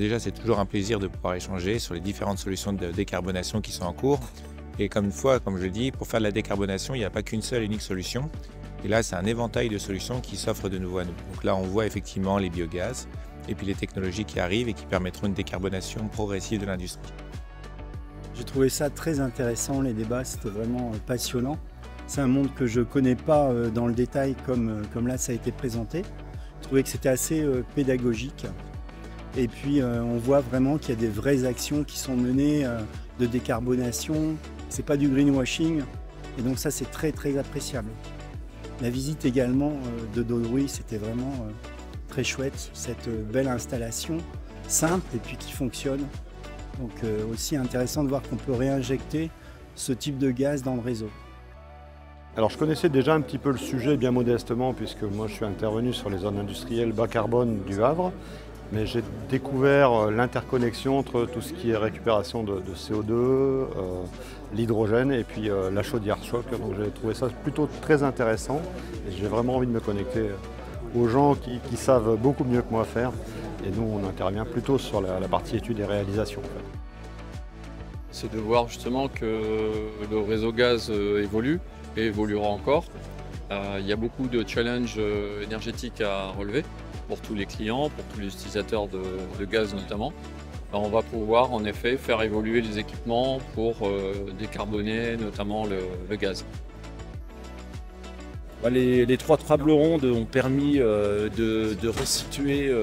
déjà, c'est toujours un plaisir de pouvoir échanger sur les différentes solutions de décarbonation qui sont en cours. Et comme je le dis, pour faire de la décarbonation, il n'y a pas qu'une seule et unique solution. Et là, c'est un éventail de solutions qui s'offrent de nouveau à nous. Donc là, on voit effectivement les biogaz et puis les technologies qui arrivent et qui permettront une décarbonation progressive de l'industrie. J'ai trouvé ça très intéressant, les débats, c'était vraiment passionnant. C'est un monde que je ne connais pas dans le détail comme là ça a été présenté. Je trouvais que c'était assez pédagogique. Et puis on voit vraiment qu'il y a des vraies actions qui sont menées de décarbonation. C'est pas du greenwashing. Et donc ça c'est très très appréciable. La visite également de Daudrouy, c'était vraiment très chouette. Cette belle installation, simple et puis qui fonctionne. Donc aussi intéressant de voir qu'on peut réinjecter ce type de gaz dans le réseau. Alors je connaissais déjà un petit peu le sujet bien modestement puisque moi je suis intervenu sur les zones industrielles bas carbone du Havre, mais j'ai découvert l'interconnexion entre tout ce qui est récupération de CO2, l'hydrogène et puis la chaudière choc. Donc j'ai trouvé ça plutôt très intéressant et j'ai vraiment envie de me connecter aux gens qui savent beaucoup mieux que moi faire. Et nous on intervient plutôt sur la partie études et réalisations. En fait. C'est de voir justement que le réseau gaz évolue et évoluera encore. Il y a beaucoup de challenges énergétiques à relever pour tous les clients, pour tous les utilisateurs de gaz notamment. On va pouvoir en effet faire évoluer les équipements pour décarboner notamment le gaz. Les trois tables rondes ont permis de resituer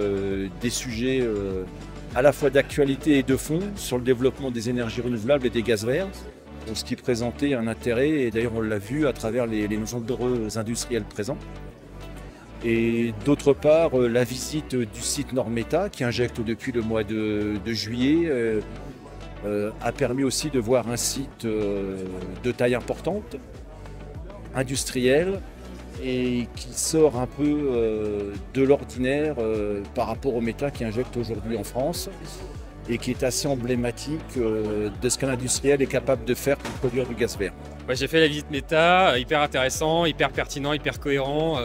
des sujets à la fois d'actualité et de fond sur le développement des énergies renouvelables et des gaz verts. Donc, ce qui présentait un intérêt, et d'ailleurs on l'a vu à travers les nombreux industriels présents. Et d'autre part, la visite du site Normeta, qui injecte depuis le mois de juillet, a permis aussi de voir un site de taille importante, industriel, et qui sort un peu de l'ordinaire par rapport au méta qui injecte aujourd'hui en France et qui est assez emblématique de ce qu'un industriel est capable de faire pour produire du gaz vert. Ouais, j'ai fait la visite méta, hyper intéressant, hyper pertinent, hyper cohérent,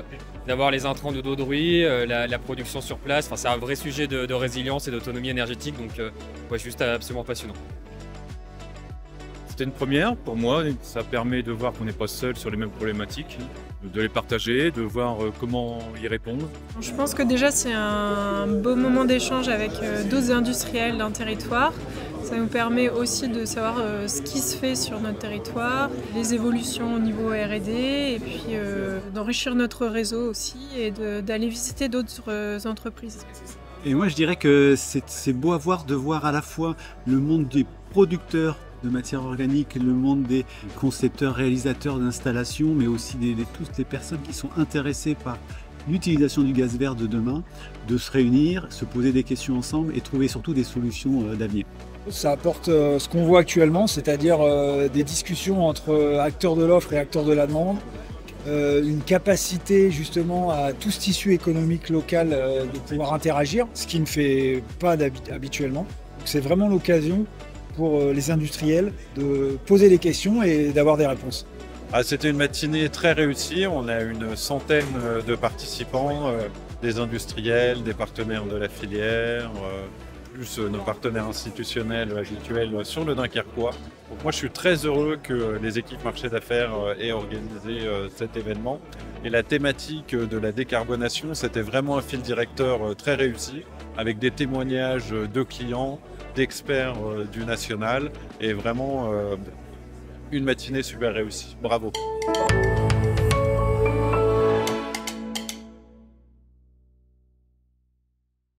d'avoir les intrants de Daudrouy, la production sur place. Enfin, c'est un vrai sujet de résilience et d'autonomie énergétique, donc ouais, juste absolument passionnant. C'était une première pour moi, ça permet de voir qu'on n'est pas seul sur les mêmes problématiques, de les partager, de voir comment y répondre. Je pense que déjà c'est un beau moment d'échange avec d'autres industriels d'un territoire. Ça nous permet aussi de savoir ce qui se fait sur notre territoire, les évolutions au niveau R&D et puis d'enrichir notre réseau aussi et d'aller visiter d'autres entreprises. Et moi je dirais que c'est beau à voir de voir à la fois le monde des producteurs de matières organiques, le monde des concepteurs, réalisateurs d'installations, mais aussi toutes les personnes qui sont intéressées par l'utilisation du gaz vert de demain, de se réunir, se poser des questions ensemble et trouver surtout des solutions d'avenir. Ça apporte ce qu'on voit actuellement, c'est-à-dire des discussions entre acteurs de l'offre et acteurs de la demande, une capacité justement à tout ce tissu économique local de pouvoir interagir, ce qui ne fait pas habituellement. C'est vraiment l'occasion pour les industriels de poser des questions et d'avoir des réponses. C'était une matinée très réussie, on a une centaine de participants, des industriels, des partenaires de la filière, plus nos partenaires institutionnels habituels sur le Dunkerquois. Donc moi je suis très heureux que les équipes marché d'affaires aient organisé cet événement. Et la thématique de la décarbonation, c'était vraiment un fil directeur très réussi, avec des témoignages de clients, d'experts du national et vraiment une matinée super réussie. Bravo.